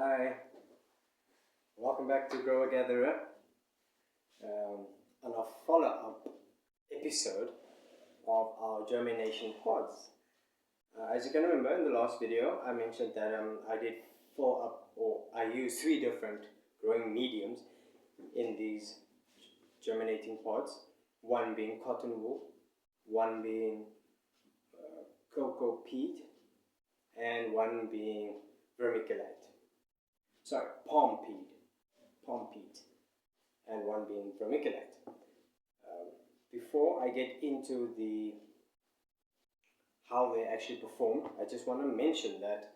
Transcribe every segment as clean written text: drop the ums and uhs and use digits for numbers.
Hi, welcome back to Grower Gatherer on a follow-up episode of our germination pods. As you can remember, in the last video I mentioned that I used 3 different growing mediums in these germinating pods, one being cotton wool, one being cocoa peat, and one being vermiculite. Sorry, palm peat, and one being vermiculite. Before I get into how they actually perform, I just want to mention that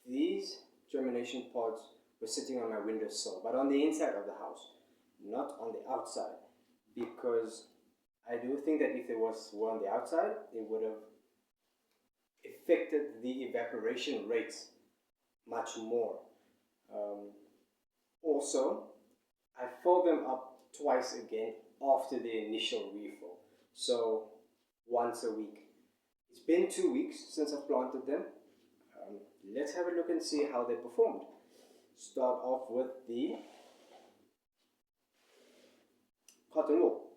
these germination pods were sitting on my windowsill, but on the inside of the house, not on the outside, because I do think that if they were on the outside, it would have affected the evaporation rates much more. Also, I filled them up twice again after the initial refill, so once a week. It's been 2 weeks since I've planted them. Let's have a look and see how they performed. Start off with the cotton wool.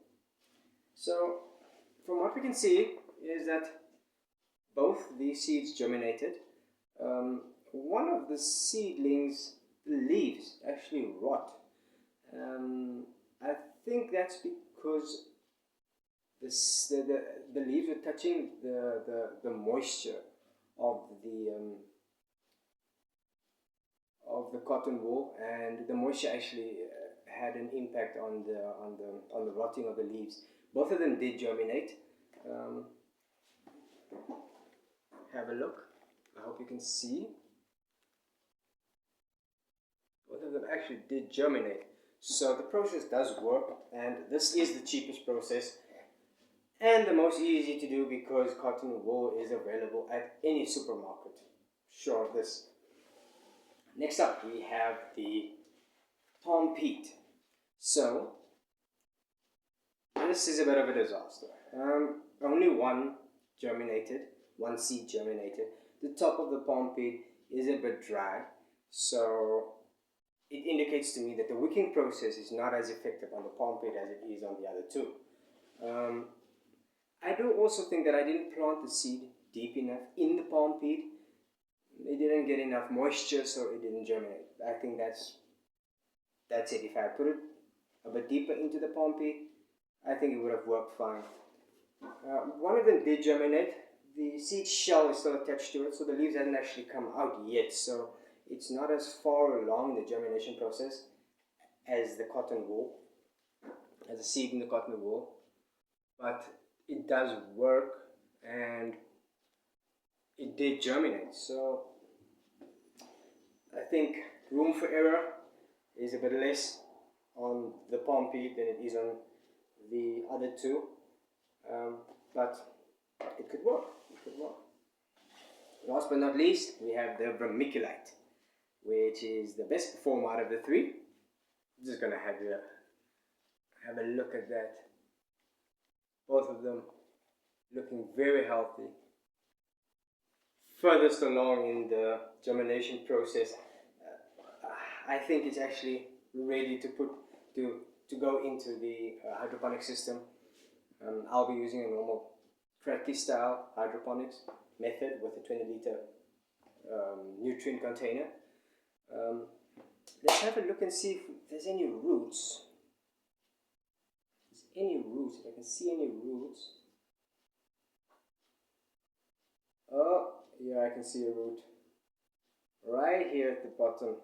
So from what we can see is that both the seeds germinated. One of the seedlings, the leaves actually rot. I think that's because the leaves were touching the moisture of the cotton wool, and the moisture actually had an impact on the rotting of the leaves. Both of them did germinate. Have a look. I hope you can see. Both of them actually did germinate. So the process does work, and this is the cheapest process and the most easy to do because cotton wool is available at any supermarket. Sure of this. Next up we have the palm peat. So this is a bit of a disaster. Only one seed germinated. The top of the palm peat is a bit dry, so it indicates to me that the wicking process is not as effective on the palm peat as it is on the other two. I do also think that I didn't plant the seed deep enough in the palm peat. It didn't get enough moisture, so it didn't germinate. I think that's it. If I put it a bit deeper into the palm peat, I think it would have worked fine. One of them did germinate. The seed shell is still attached to it, so the leaves haven't actually come out yet, so it's not as far along the germination process as the cotton wool, as the seed in the cotton wool, but it does work and it did germinate. So I think room for error is a bit less on the palm peat than it is on the other two, but it could work. Last but not least, we have the vermiculite, which is the best performer out of the 3. I'm just gonna have a look at that. Both of them looking very healthy. Furthest along in the germination process, I think it's actually ready to go into the hydroponic system. I'll be using a normal cracky style hydroponics method with a 20-liter nutrient container. Let's have a look and see if there's any roots. If I can see any roots. Oh, yeah, I can see a root right here at the bottom.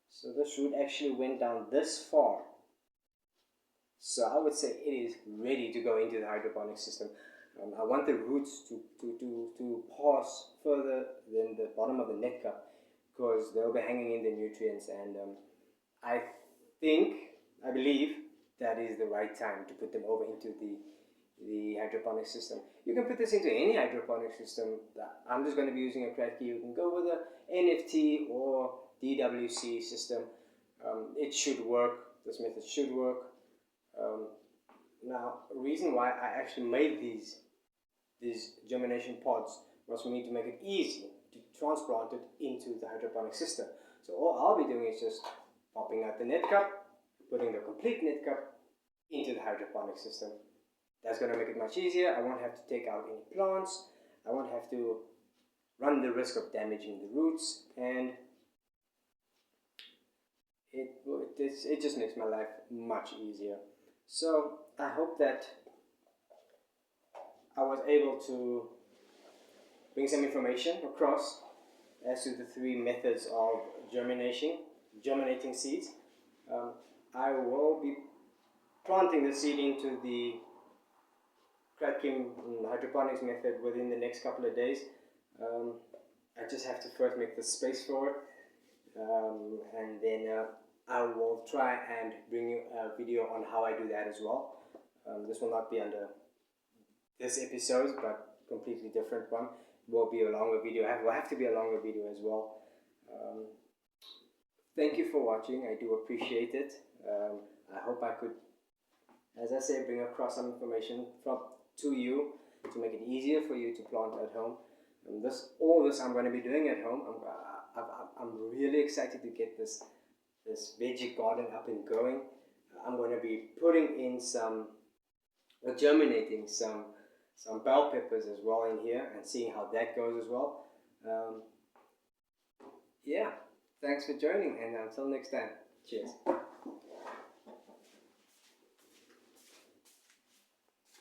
So this root actually went down this far. So I would say it is ready to go into the hydroponic system. I want the roots to pass further than the bottom of the net cup because they'll be hanging in the nutrients, and I believe that is the right time to put them over into the hydroponic system. You can put this into any hydroponic system. I'm just going to be using a cracky. You can go with a NFT or DWC system. It should work. This method should work. Now, the reason why I actually made these germination pods was for me to make it easy transplanted into the hydroponic system. So all I'll be doing is just popping out the net cup, putting the complete net cup into the hydroponic system. That's going to make it much easier. I won't have to take out any plants. I won't have to run the risk of damaging the roots, and it just makes my life much easier. So I hope that I was able to bring some information across as to the 3 methods of germinating seeds. I will be planting the seed into the Kratkim hydroponics method within the next couple of days. I just have to first make the space for it, and then I will try and bring you a video on how I do that as well. This will not be under this episode, but completely different one. It will be a longer video. It will have to be a longer video as well. Thank you for watching. I do appreciate it. I hope I could, as I say, bring across some information to you to make it easier for you to plant at home. All this I'm going to be doing at home. I'm really excited to get this veggie garden up and going. I'm going to be putting in germinating some bell peppers as well in here and seeing how that goes as well. Yeah, thanks for joining, and until next time, cheers.